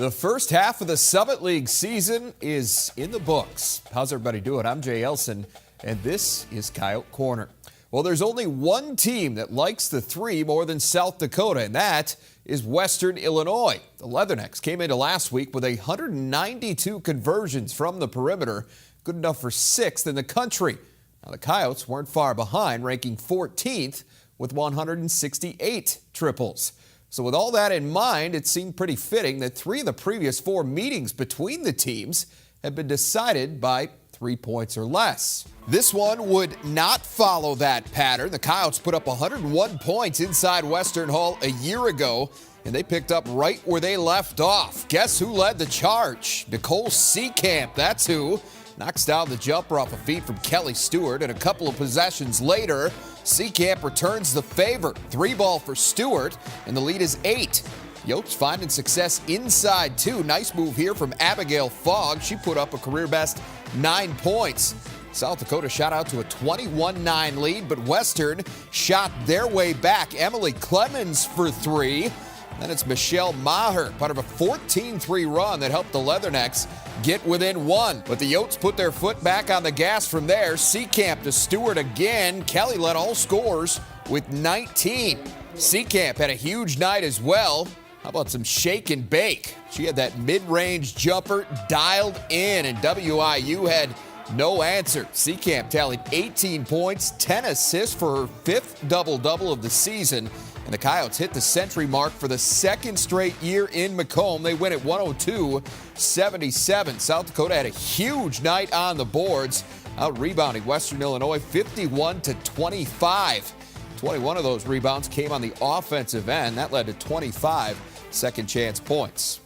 The first half of the Summit League season is in the books. How's everybody doing? I'm Jay Elson, and this is Coyote Corner. Well, there's only one team that likes the three more than South Dakota, and that is Western Illinois. The Leathernecks came into last week with 192 conversions from the perimeter, good enough for 6th in the country. Now, the Coyotes weren't far behind, ranking 14th with 168 triples. So with all that in mind, it seemed pretty fitting that 3 of the previous 4 meetings between the teams had been decided by 3 points or less. This one would not follow that pattern. The Coyotes put up 101 points inside Western Hall a year ago, and they picked up right where they left off. Guess who led the charge? Nicole Seekamp, that's who. Knocks down the jumper off a feed from Kelly Stewart, and a couple of possessions later, Seekamp returns the favor. 3-ball for Stewart, and the lead is 8. Yotes finding success inside, too. Nice move here from Abigail Fogg. She put up a career-best 9 points. South Dakota shot out to a 21-9 lead, but Western shot their way back. Emily Clemens for 3. Then it's Michelle Maher, part of a 14-3 run that helped the Leathernecks get within 1. But the Yotes put their foot back on the gas from there. Seekamp to Stewart again. Kelly led all scorers with 19. Seekamp had a huge night as well. How about some shake and bake? She had that mid-range jumper dialed in, and WIU had no answer. Seekamp tallied 18 points, 10 assists for her 5th double-double of the season. And the Coyotes hit the century mark for the 2nd straight year in Macomb. They win at 102-77. South Dakota had a huge night on the boards, out-rebounding Western Illinois 51-25. 21 of those rebounds came on the offensive end. That led to 25 second-chance points.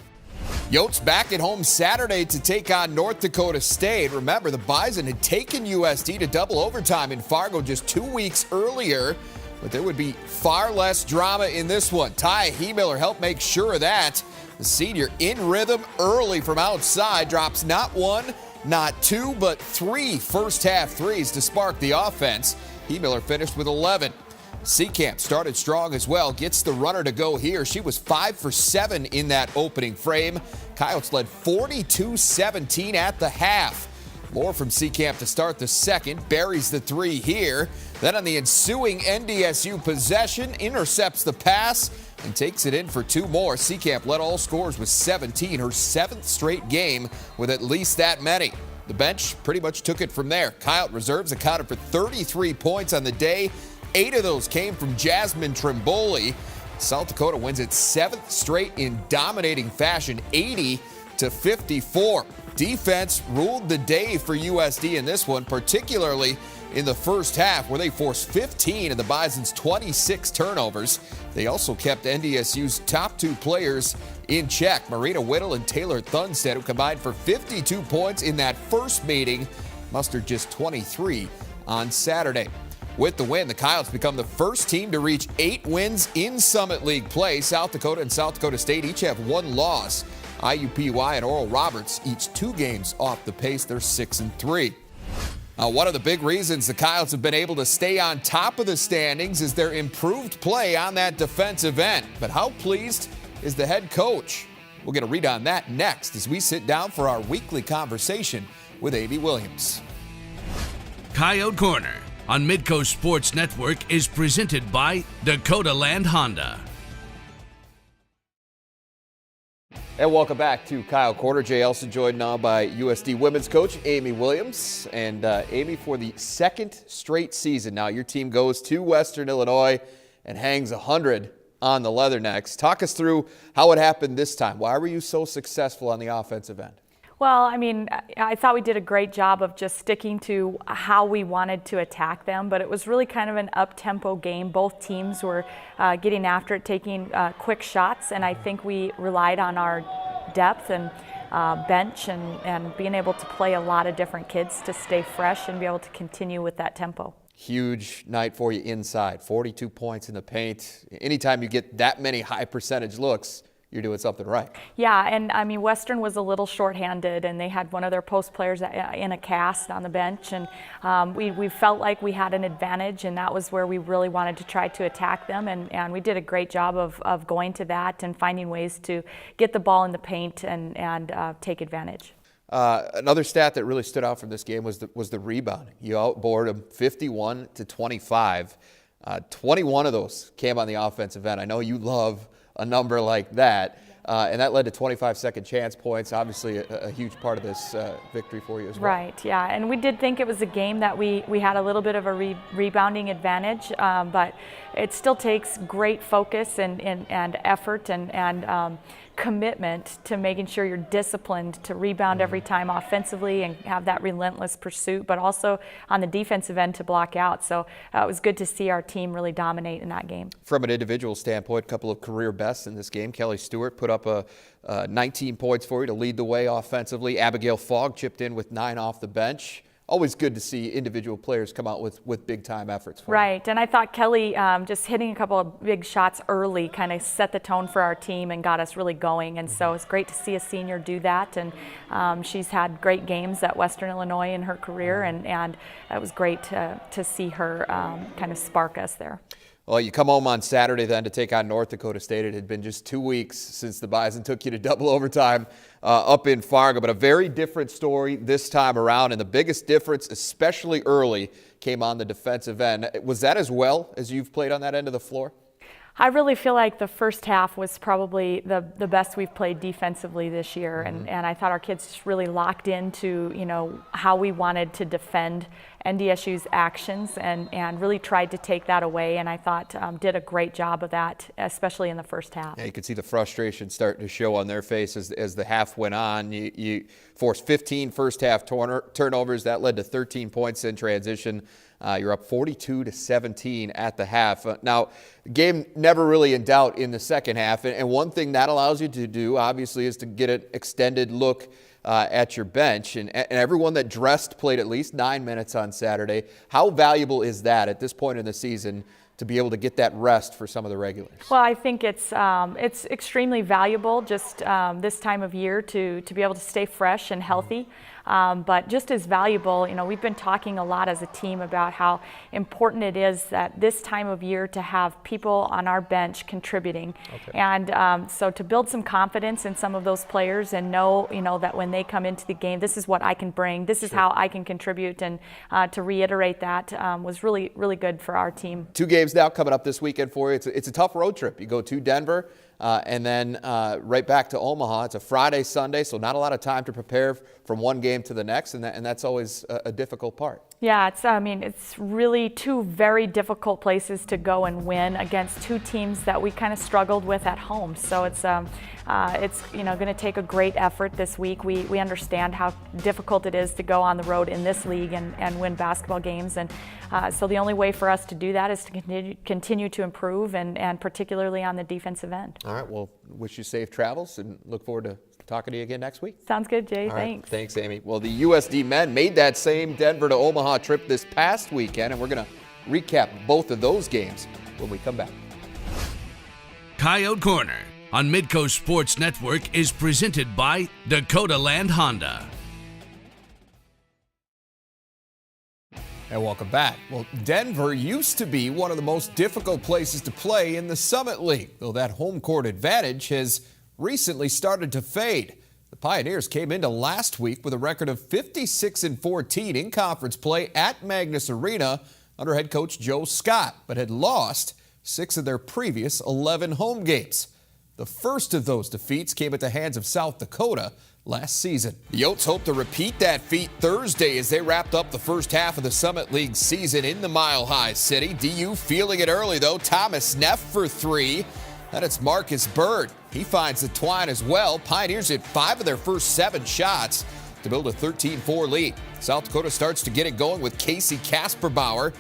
Yotes back at home Saturday to take on North Dakota State. Remember, the Bison had taken USD to double overtime in Fargo just 2 weeks earlier. But there would be far less drama in this one. Ty Miller helped make sure of that. The senior in rhythm early from outside, drops not 1, not 2, but 3 first-half threes to spark the offense. Miller finished with 11. Seekamp started strong as well, gets the runner to go here. She was 5 for 7 in that opening frame. Coyotes led 42-17 at the half. More from Seekamp to start the second, buries the 3 here. Then on the ensuing NDSU possession, intercepts the pass and takes it in for 2 more. Seekamp led all scorers with 17, her 7th straight game with at least that many. The bench pretty much took it from there. Coyote reserves accounted for 33 points on the day. 8 of those came from Jasmine Trimboli. South Dakota wins its 7th straight in dominating fashion, 80-54. Defense ruled the day for USD in this one, particularly in the first half, where they forced 15 of the Bison's 26 turnovers. They also kept NDSU's top 2 players in check. Marina Whittle and Taylor Thunstead, who combined for 52 points in that first meeting, mustered just 23 on Saturday. With the win, the Coyotes become the first team to reach 8 wins in Summit League play. South Dakota and South Dakota State each have 1 loss. IUPUI and Oral Roberts each 2 games off the pace. They're 6-3. One of the big reasons the Coyotes have been able to stay on top of the standings is their improved play on that defensive end. But how pleased is the head coach? We'll get a read on that next as we sit down for our weekly conversation with Amy Williams. Coyote Corner on Midcoast Sports Network is presented by Dakota Land Honda. And welcome back to Coyote Corner. Jay Elson joined now by USD women's coach Amy Williams. And Amy, for the 2nd straight season now, your team goes to Western Illinois and hangs 100 on the Leathernecks. Talk us through how it happened this time. Why were you so successful on the offensive end? Well, I mean, I thought we did a great job of just sticking to how we wanted to attack them, but it was really kind of an up-tempo game. Both teams were getting after it, taking quick shots, and I think we relied on our depth and bench and being able to play a lot of different kids to stay fresh and be able to continue with that tempo. Huge night for you inside, 42 points in the paint. Anytime you get that many high percentage looks, you're doing something right. Yeah, and I mean, Western was a little shorthanded, and they had one of their post players in a cast on the bench, and we felt like we had an advantage, and that was where we really wanted to try to attack them, and we did a great job of going to that and finding ways to get the ball in the paint and take advantage. Another stat that really stood out from this game was the rebounding. You outboard them 51-25. 21 of those came on the offensive end. I know you love a number like that, and that led to 25 second chance points. Obviously, a huge part of this victory for you as well. Right, yeah, and we did think it was a game that we had a little bit of a rebounding advantage, but it still takes great focus and effort and commitment to making sure you're disciplined to rebound every time offensively and have that relentless pursuit, but also on the defensive end to block out. So it was good to see our team really dominate in that game. From an individual standpoint, a couple of career bests in this game. Kelly Stewart put up 19 points for you to lead the way offensively. Abigail Fogg chipped in with 9 off the bench. Always good to see individual players come out with big-time efforts. Right, and I thought Kelly just hitting a couple of big shots early kind of set the tone for our team and got us really going, and so it's great to see a senior do that, and she's had great games at Western Illinois in her career, and it was great to see her kind of spark us there. Well, you come home on Saturday then to take on North Dakota State. It had been just 2 weeks since the Bison took you to double overtime up in Fargo, but a very different story this time around, and the biggest difference, especially early, came on the defensive end. Was that as well as you've played on that end of the floor? I really feel like the first half was probably the best we've played defensively this year, and I thought our kids just really locked into, you know, how we wanted to defend NDSU's actions and really tried to take that away, and I thought did a great job of that, especially in the first half. Yeah, you could see the frustration starting to show on their faces as the half went on. You forced 15 first half turnovers. That led to 13 points in transition. You're up 42-17 at the half. Now, the game never really in doubt in the second half, and one thing that allows you to do, obviously, is to get an extended look at your bench, and everyone that dressed played at least 9 minutes on Saturday. How valuable is that at this point in the season to be able to get that rest for some of the regulars? Well, I think it's extremely valuable just this time of year to be able to stay fresh and healthy. But just as valuable, you know, we've been talking a lot as a team about how important it is that this time of year to have people on our bench contributing. Okay. And so to build some confidence in some of those players and know, you know, that when they come into the game, this is what I can bring, this is how I can contribute, and to reiterate that was really, really good for our team. 2 games now coming up this weekend for you. It's a tough road trip. You go to Denver and then right back to Omaha. It's a Friday, Sunday, so not a lot of time to prepare from one game to the next, and that's always a difficult part. Yeah, it's really 2 very difficult places to go and win against 2 teams that we kind of struggled with at home. So it's you know, going to take a great effort this week. We understand how difficult it is to go on the road in this league and win basketball games, and so the only way for us to do that is to continue to improve, and particularly on the defensive end. All right, well, wish you safe travels and look forward to talking to you again next week. Sounds good, Jay. All right. Thanks. Thanks, Amy. Well, the USD men made that same Denver to Omaha trip this past weekend, and we're going to recap both of those games when we come back. Coyote Corner on Midcoast Sports Network is presented by Dakota Land Honda. And welcome back. Well, Denver used to be one of the most difficult places to play in the Summit League, though that home court advantage has recently started to fade. The Pioneers came into last week with a record of 56-14 in conference play at Magnus Arena under head coach Joe Scott, but had lost 6 of their previous 11 home games. The first of those defeats came at the hands of South Dakota last season. The Yotes hope to repeat that feat Thursday as they wrapped up the first half of the Summit League season in the Mile High City. DU feeling it early, though. Thomas Neff for 3. Then it's Marcus Bird. He finds the twine as well. Pioneers hit 5 of their first 7 shots to build a 13-4 lead. South Dakota starts to get it going with Casey Kasperbauer.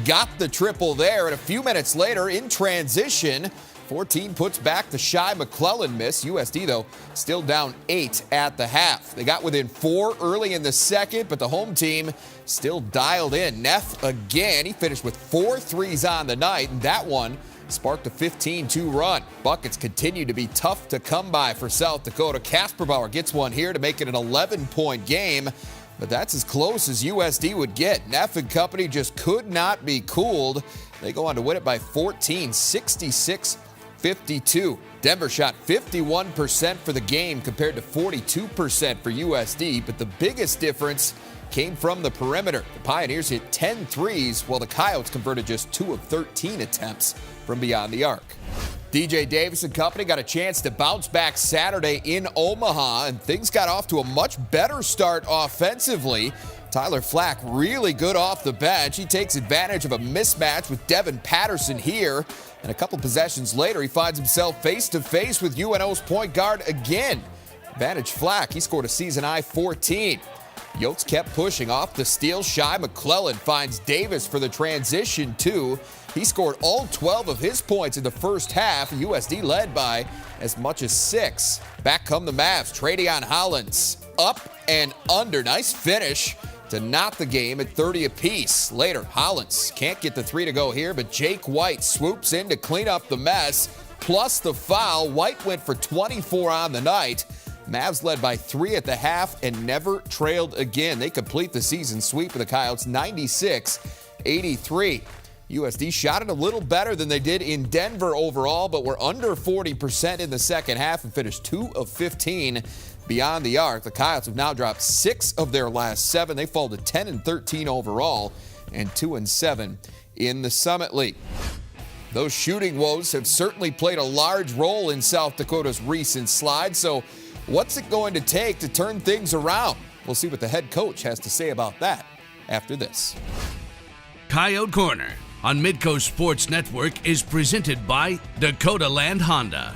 Got the triple there, and a few minutes later in transition, 14 puts back the Shy McClellan miss. USD, though, still down 8 at the half. They got within 4 early in the second, but the home team still dialed in. Neff again, he finished with 4 threes on the night, and that one sparked a 15-2 run. Buckets continue to be tough to come by for South Dakota. Kasperbauer gets one here to make it an 11-point game, but that's as close as USD would get. Neff and company just could not be cooled. They go on to win it by 14, 66-52. Denver shot 51% for the game compared to 42% for USD, but the biggest difference came from the perimeter. The Pioneers hit 10 threes, while the Coyotes converted just 2 of 13 attempts from beyond the arc. DJ Davis and company got a chance to bounce back Saturday in Omaha, and things got off to a much better start offensively. Tyler Flack really good off the bench. He takes advantage of a mismatch with Devin Patterson here, and a couple possessions later, he finds himself face-to-face with UNO's point guard again. Advantage Flack, he scored a season-high 14. Yotes kept pushing off the steal. Shy McClellan finds Davis for the transition, too. He scored all 12 of his points in the first half. USD led by as much as 6. Back come the Mavs. Tradeon Hollins up and under. Nice finish to knot the game at 30 apiece. Later, Hollins can't get the 3 to go here, but Jake White swoops in to clean up the mess. Plus the foul. White went for 24 on the night. Mavs led by 3 at the half and never trailed again. They complete the season sweep of the Coyotes 96-83. USD shot it a little better than they did in Denver overall, but were under 40% in the second half and finished 2 of 15 beyond the arc. The Coyotes have now dropped 6 of their last 7. They fall to 10-13 overall and 2-7 in the Summit League. Those shooting woes have certainly played a large role in South Dakota's recent slide, so what's it going to take to turn things around? We'll see what the head coach has to say about that after this. Coyote Corner on Midcoast Sports Network is presented by Dakota Land Honda.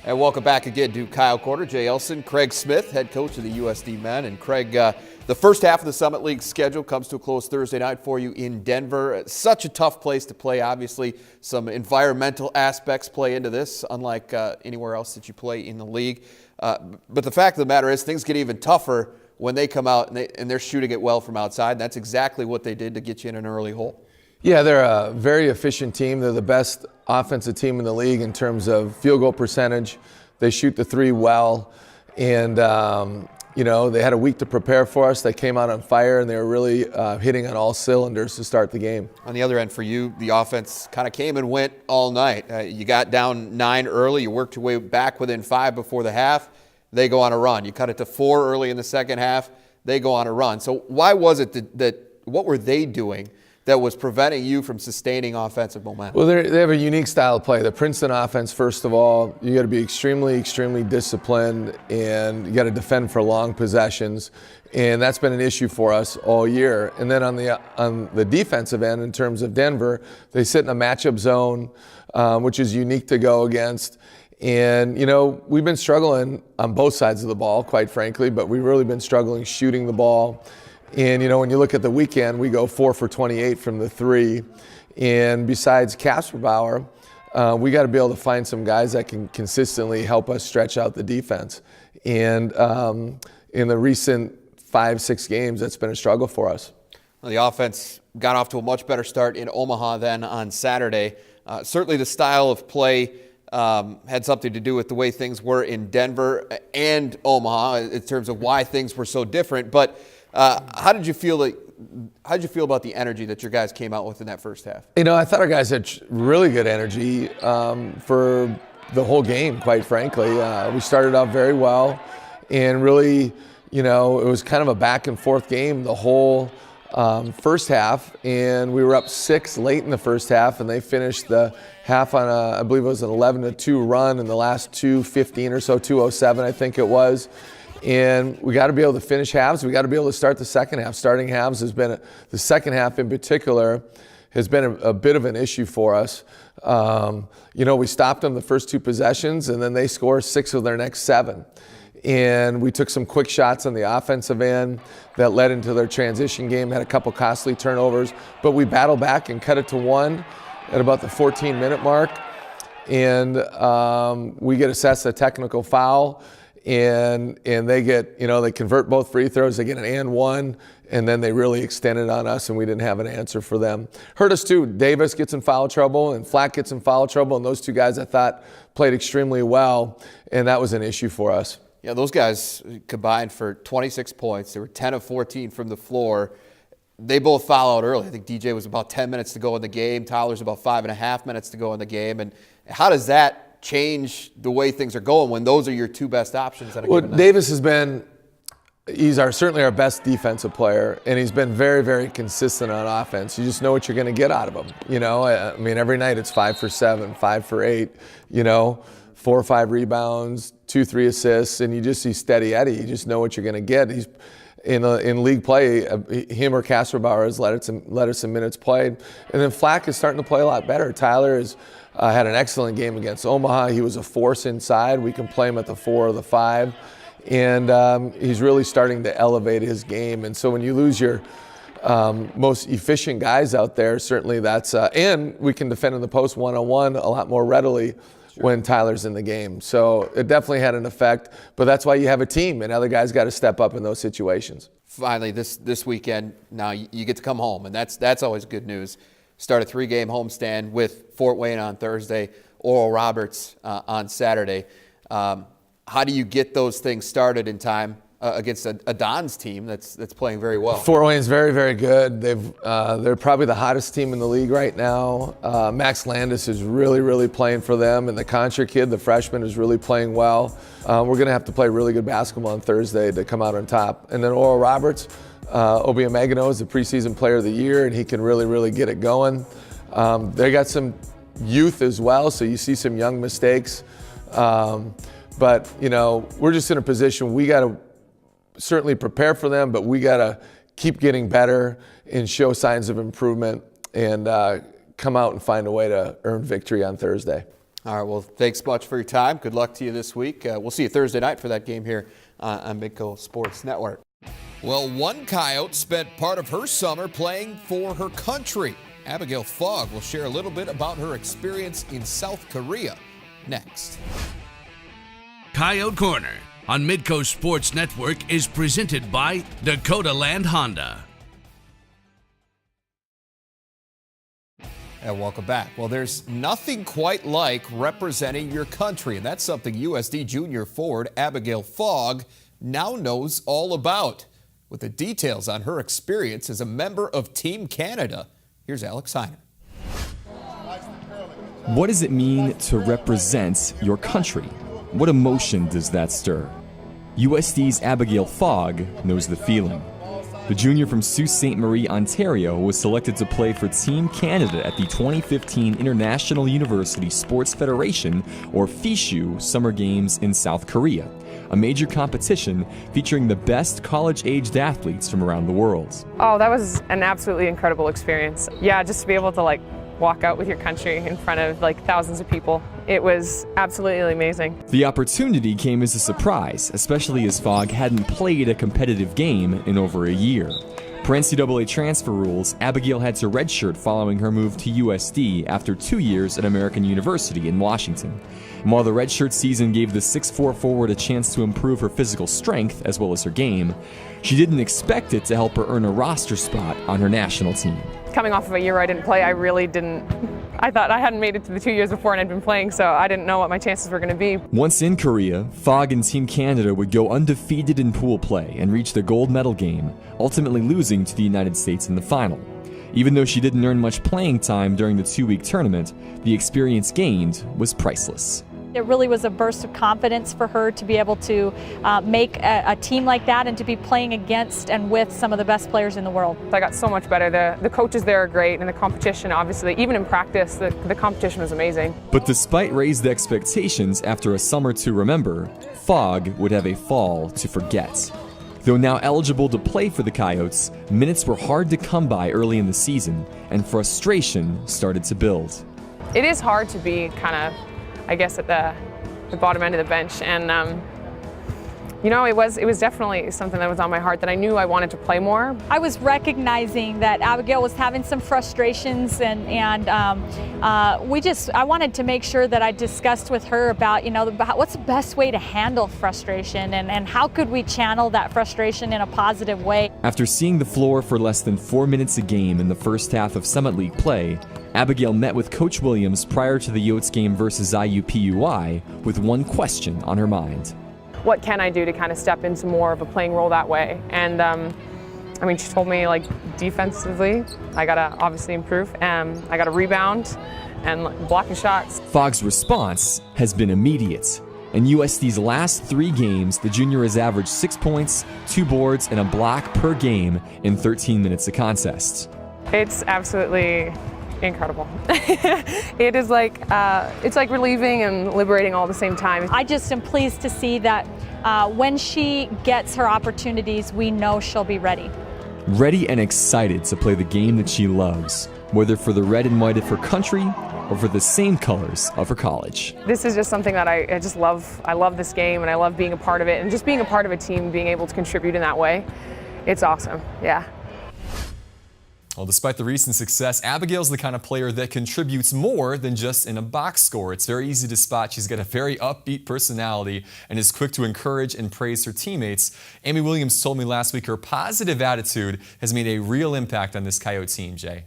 And welcome back again to Coyote Corner. Jay Elson, Craig Smith, head coach of the USD men. And Craig, the first half of the Summit League schedule comes to a close Thursday night for you in Denver. Such a tough place to play. Obviously, some environmental aspects play into this, unlike anywhere else that you play in the league. But the fact of the matter is things get even tougher when they come out and they're shooting it well from outside. And that's exactly what they did to get you in an early hole. Yeah, they're a very efficient team. They're the best offensive team in the league in terms of field goal percentage. They shoot the 3 well. And, they had a week to prepare for us. They came out on fire, and they were really hitting on all cylinders to start the game. On the other end for you, the offense kind of came and went all night. You got down 9 early. You worked your way back within 5 before the half. They go on a run. You cut it to 4 early in the second half. They go on a run. So why was it that what were they doing that was preventing you from sustaining offensive momentum? Well, they have a unique style of play. The Princeton offense, first of all, you got to be extremely, extremely disciplined, and you got to defend for long possessions, and that's been an issue for us all year. And then on the defensive end, in terms of Denver, they sit in a matchup zone, which is unique to go against. And, we've been struggling on both sides of the ball, quite frankly, but we've really been struggling shooting the ball. And, when you look at the weekend, we go 4 for 28 from the 3. And besides Kasperbauer, we got to be able to find some guys that can consistently help us stretch out the defense. And in the recent 5-6 games, that's been a struggle for us. Well, the offense got off to a much better start in Omaha than on Saturday. Certainly the style of play had something to do with the way things were in Denver and Omaha in terms of why things were so different. But how did you feel about the energy that your guys came out with in that first half? I thought our guys had really good energy for the whole game, quite frankly. We started out very well, and really, it was kind of a back and forth game the whole first half, and we were up 6 late in the first half, and they finished the half on I believe it was an 11-2 run in the last 2:15 or so, 2:07 I think it was. And we got to be able to finish halves. We got to be able to start the second half. Starting halves has been, the second half in particular, has been a bit of an issue for us. We stopped them the first 2 possessions, and then they scored 6 of their next 7. And we took some quick shots on the offensive end that led into their transition game, had a couple costly turnovers, but we battled back and cut it to 1 at about the 14-minute mark. And we get assessed a technical foul. and they get, they convert both free throws, they get an and one, and then they really extended on us, and we didn't have an answer for them. Hurt us too. Davis gets in foul trouble, and Flack gets in foul trouble, and those two guys I thought played extremely well, and that was an issue for us. Yeah, those guys combined for 26 points. They were 10 of 14 from the floor. They both foul out early. I think DJ was about 10 minutes to go in the game. Tyler's about 5.5 minutes to go in the game. And how does that change the way things are going when those are your two best options? Well, Davis has been, certainly our best defensive player, and he's been very, very consistent on offense. You just know what you're going to get out of him. I mean, every night it's 5 for 7, 5 for 8, 4 or 5 rebounds, 2-3 assists, and you just see steady Eddie. You just know what you're going to get. He's in league play, him or Kasperbauer has led us some minutes played. And then Flack is starting to play a lot better. Tyler has had an excellent game against Omaha. He was a force inside. We can play him at the 4 or the 5. And he's really starting to elevate his game. And so when you lose your most efficient guys out there, certainly that's and we can defend in the post one-on-one a lot more readily when Tyler's in the game. So it definitely had an effect, but that's why you have a team, and other guys got to step up in those situations. Finally, this weekend, now you get to come home, and that's always good news. Start a 3-game homestand with Fort Wayne on Thursday, Oral Roberts on Saturday. How do you get those things started in time against a Don's team that's playing very well? Fort Wayne's very, very good. They're probably the hottest team in the league right now. Max Landis is really, really playing for them, and the Contra kid, the freshman, is really playing well. We're going to have to play really good basketball on Thursday to come out on top. And then Oral Roberts, Obi Amagano is the preseason player of the year, and he can really, really get it going. They got some youth as well, so you see some young mistakes. But, we're just in a position we got to certainly prepare for them, but we got to keep getting better and show signs of improvement and come out and find a way to earn victory on Thursday. All right, well, thanks much for your time. Good luck to you this week. We'll see you Thursday night for that game here on Midco Sports Network. Well, one Coyote spent part of her summer playing for her country. Abigail Fogg will share a little bit about her experience in South Korea next. Coyote Corner on Midco Sports Network is presented by Dakota Land Honda. And welcome back. Well, there's nothing quite like representing your country, and that's something USD junior forward Abigail Fogg now knows all about. With the details on her experience as a member of Team Canada, here's Alex Heiner. What does it mean to represent your country? What emotion does that stir? USD's Abigail Fogg knows the feeling. The junior from Sault Ste. Marie, Ontario, was selected to play for Team Canada at the 2015 International University Sports Federation, or FISU, Summer Games in South Korea, a major competition featuring the best college-aged athletes from around the world. Oh, that was an absolutely incredible experience. Yeah, just to be able to walk out with your country in front of thousands of people. It was absolutely amazing. The opportunity came as a surprise, especially as Fogg hadn't played a competitive game in over a year. Per NCAA transfer rules, Abigail had to redshirt following her move to USD after 2 years at American University in Washington. And while the redshirt season gave the 6'4" forward a chance to improve her physical strength as well as her game, she didn't expect it to help her earn a roster spot on her national team. Coming off of a year where I didn't play, I thought I hadn't made it to the 2 years before and I'd been playing, so I didn't know what my chances were going to be. Once in Korea, Fogg and Team Canada would go undefeated in pool play and reach the gold medal game, ultimately losing to the United States in the final. Even though she didn't earn much playing time during the 2-week tournament, the experience gained was priceless. It really was a burst of confidence for her to be able to make a team like that and to be playing against and with some of the best players in the world. I got so much better. The coaches there are great, and the competition, obviously, even in practice, the competition was amazing. But despite raised expectations after a summer to remember, Fogg would have a fall to forget. Though now eligible to play for the Coyotes, minutes were hard to come by early in the season, and frustration started to build. It is hard to be kind of, I guess, at the bottom end of the bench, and You know, it was definitely something that was on my heart, that I knew I wanted to play more. I was recognizing that Abigail was having some frustrations, and I wanted to make sure that I discussed with her about, what's the best way to handle frustration, and how could we channel that frustration in a positive way. After seeing the floor for less than 4 minutes a game in the first half of Summit League play, Abigail met with Coach Williams prior to the Yotes game versus IUPUI with one question on her mind. What can I do to kind of step into more of a playing role that way? And she told me, like, defensively, I gotta obviously improve. I gotta rebound and blocking shots. Fogg's response has been immediate. In USD's last 3 games, the junior has averaged 6 points, 2 boards, and a block per game in 13 minutes of contest. It's absolutely incredible. It is like, it's like relieving and liberating all at the same time. I just am pleased to see that when she gets her opportunities, we know she'll be ready. Ready and excited to play the game that she loves, whether for the red and white of her country or for the same colors of her college. This is just something that I just love. I love this game, and I love being a part of it, and just being a part of a team, being able to contribute in that way. It's awesome, yeah. Well, despite the recent success, Abigail's the kind of player that contributes more than just in a box score. It's very easy to spot. She's got a very upbeat personality and is quick to encourage and praise her teammates. Amy Williams told me last week her positive attitude has made a real impact on this Coyote team, Jay.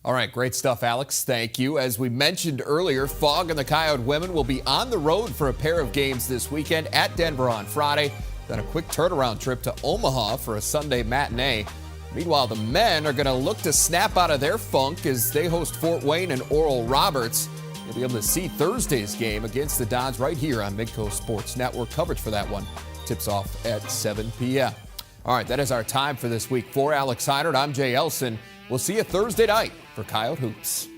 All right, great stuff, Alex. Thank you. As we mentioned earlier, Fogg and the Coyote women will be on the road for a pair of games this weekend at Denver on Friday, then a quick turnaround trip to Omaha for a Sunday matinee. Meanwhile, the men are going to look to snap out of their funk as they host Fort Wayne and Oral Roberts. You'll be able to see Thursday's game against the Dons right here on Midcoast Sports Network. Coverage for that one tips off at 7 p.m. All right, that is our time for this week. For Alex Heinert, I'm Jay Elson. We'll see you Thursday night for Coyote Hoops.